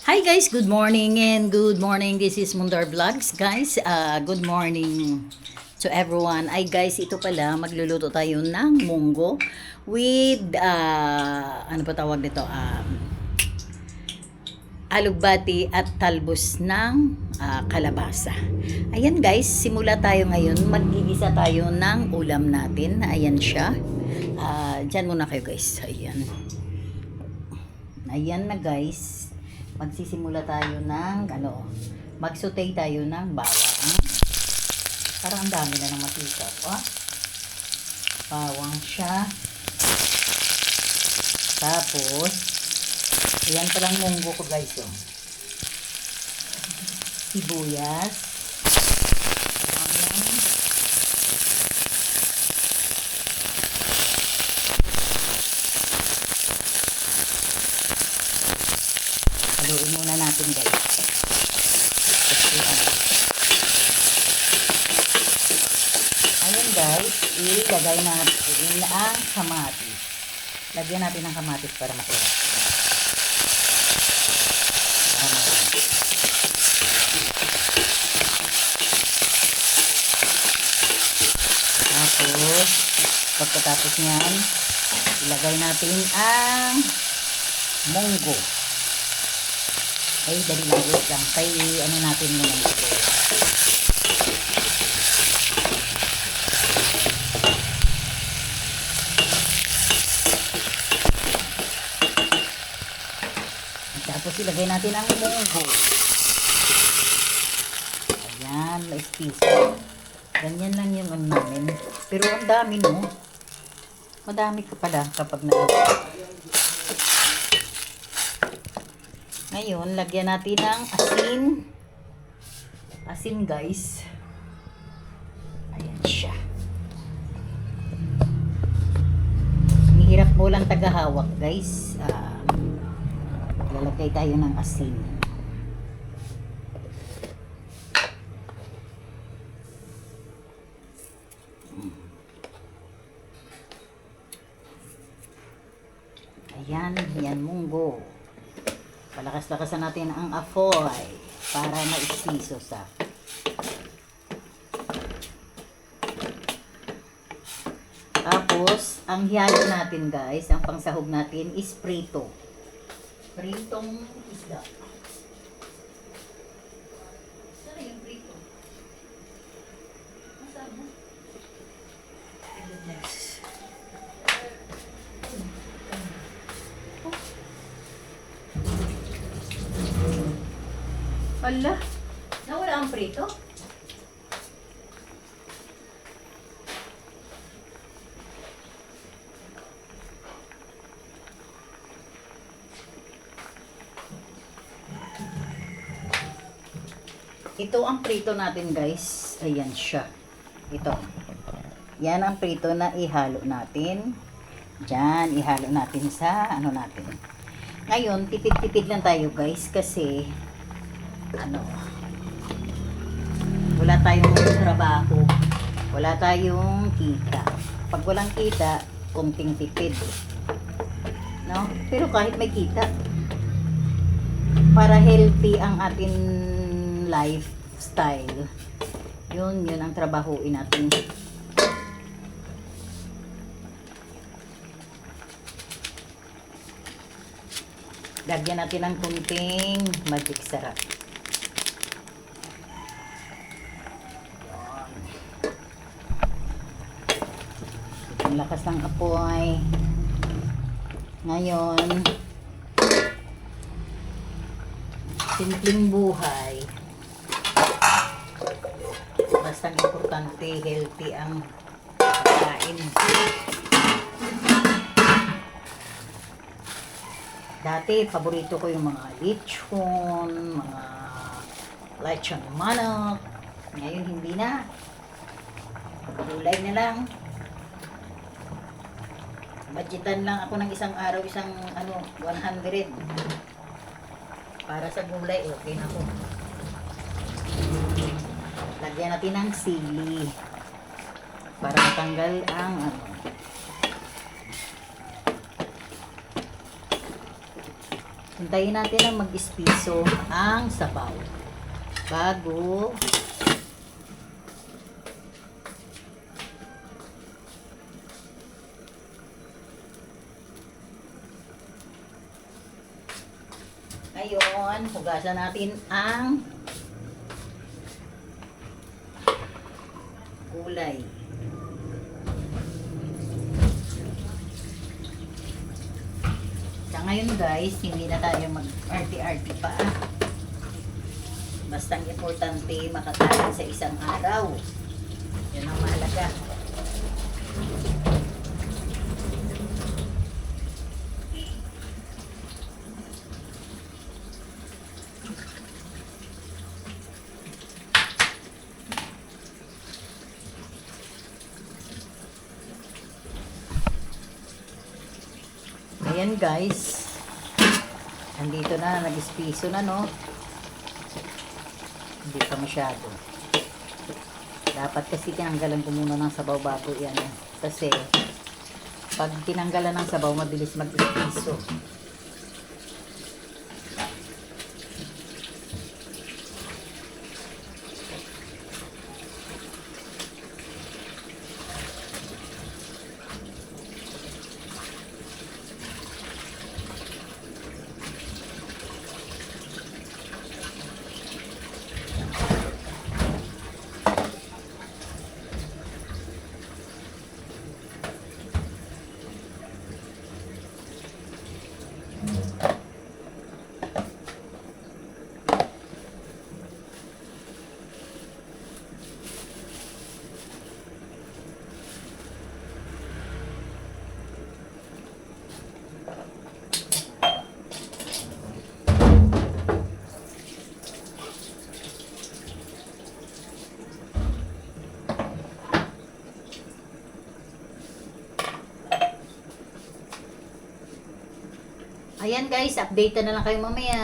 Hi guys, good morning and good morning. This is Mundar Vlogs guys. Good morning to everyone. Ay guys, ito pala magluluto tayo ng munggo with ano pa tawag nito? Alugbati at talbos ng kalabasa. Ayan guys, simula tayo ngayon. Magigisa tayo ng ulam natin. Ayan siya. Diyan muna kayo guys. Ayan. Ayan na guys. Magsisimula tayo ng mag-saute tayo ng bawang. Parang ang dami na ng makita. Bawang siya. Tapos, ayan palang munggo ko guys. Sibuyas. Ayan. Haluin muna natin guys. Kasi Ayan guys, ilagay natin ang kamatis. Lagyan natin ng kamatis para masarap. Tapos, pagkatapos niyan, ilagay natin ang munggo. Ay, dali lang wait lang. Kay ano natin muna ito. Tapos ilagay natin ang munggo. Ayan, ma-piso. Ganyan lang yung ano namin. Pero ang dami no. Madami ka pala kapag nalagay. Ngayon, lagyan natin ng asin. Asin guys. Ayan siya. Mahirap mo lang tagahawak guys. Lalagay tayo ng asin. Ayan, yan munggo. Palakas-lakasan natin ang apoy para maispiso sa. Tapos, ang hiyalo natin guys, ang pangsahog natin is prito. Pritong isda. Saan yung prito? Masaan na? Hala, nawala ang prito? Ito ang prito natin guys. Ayan siya. Ito. Yan ang prito na ihalo natin. Diyan, ihalo natin sa ano natin. Ngayon, tipid-tipid lang tayo guys kasi wala tayong trabaho, wala tayong kita. Pag walang kita, kunting tipid, no? Pero kahit may kita, para healthy ang ating lifestyle, yun ang trabahuin natin. Lagyan natin ng kunting magic sarap. Ang lakas ng apoy. Ngayon, simpleng buhay. Basta importante, healthy ang pagkain. Dati, paborito ko yung mga lechon, mga lechon manok. Ngayon, hindi na. Gulay na lang. Budgetan lang ako ng isang araw, 100. Para sa gulay, okay na ako. Lagyan natin ng sili. Para matanggal ang Hintayin natin na mag-espiso ang sabaw. Bago ngayon, hugasan natin ang gulay. Sa ngayon guys, hindi na tayo mag-arty-arty pa. Basta ang importante makatagal sa isang araw. Yan ang mahalaga. Ayan guys, andito na, nag-espiso na no. Hindi pa masyado. Dapat kasi tinanggalan ko muna ng sabaw bago yan. Kasi pag tinanggalan ng sabaw, mabilis mag-espiso. Ayan guys, update na lang kayo mamaya.